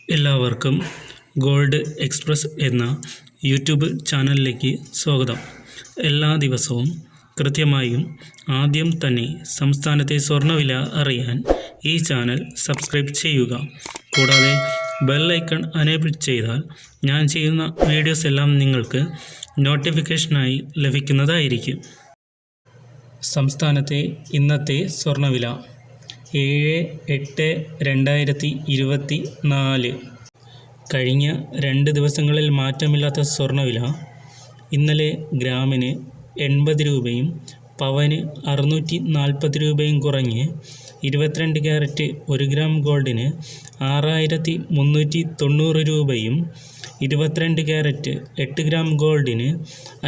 എല്ലാവർക്കും gold express എന്ന YouTube ചാനലിലേക്ക് സ്വാഗതം. എല്ലാ ദിവസവും കൃത്യമായും ആദ്യം തന്നെ സംസ്ഥാനത്തെ സ്വർണ്ണവില അറിയാൻ ഈ ചാനൽ സബ്സ്ക്രൈബ് ചെയ്യുക. കൂടാതെ ബെൽ ഐക്കൺ എനേബിൾ ചെയ്താൽ ഞാൻ ചെയ്യുന്ന വീഡിയോസ് എല്ലാം നിങ്ങൾക്ക് നോട്ടിഫിക്കേഷനായി ലഭിക്കുന്നതായിരിക്കും. സംസ്ഥാനത്തെ ഇന്നത്തെ സ്വർണ്ണവില 7/8/2024. കഴിഞ്ഞ 2 ദിവസങ്ങളിൽ മാറ്റമില്ലാത്ത സ്വർണ്ണവില ഇന്നലെ ഗ്രാമിന് 80 രൂപയും പവന് 640 രൂപയും കുറഞ്ഞ് 22 ക്യാരറ്റ് 1 ഗ്രാം ഗോൾഡിന് 6390 രൂപയും 22 ക്യാരറ്റ് 8 ഗ്രാം ഗോൾഡിന്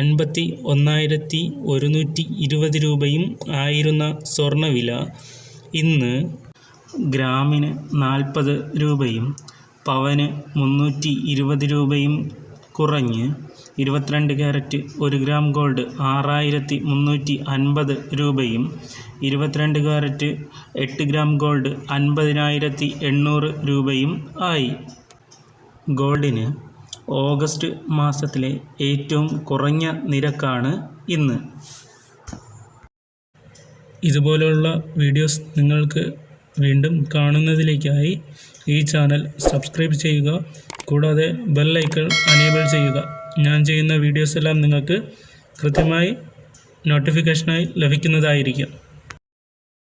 51,120 രൂപയും ആയിരുന്ന സ്വർണ്ണവില ഇന്ന് ഗ്രാമിന് 40 രൂപയും പവന് 320 രൂപയും കുറഞ്ഞ് 22 ക്യാരറ്റ് 1 ഗ്രാം ഗോൾഡ് 6350 രൂപയും 22 ക്യാരറ്റ് 8 ഗ്രാം ഗോൾഡ് 50,800 രൂപയും ആയി. ഗോൾഡിന് ഓഗസ്റ്റ് മാസത്തിലെ ഏറ്റവും കുറഞ്ഞ നിരക്കാണ് ഇന്ന്. ഇതുപോലുള്ള വീഡിയോസ് നിങ്ങൾക്ക് വീണ്ടും കാണുന്നതിലേക്കായി ഈ ചാനൽ സബ്സ്ക്രൈബ് ചെയ്യുക. കൂടാതെ ബെൽ ഐക്കൺ എനേബിൾ ചെയ്യുക. ഞാൻ ചെയ്യുന്ന വീഡിയോസ് എല്ലാം നിങ്ങൾക്ക് കൃത്യമായി നോട്ടിഫിക്കേഷനായി ലഭിക്കുന്നതായിരിക്കും.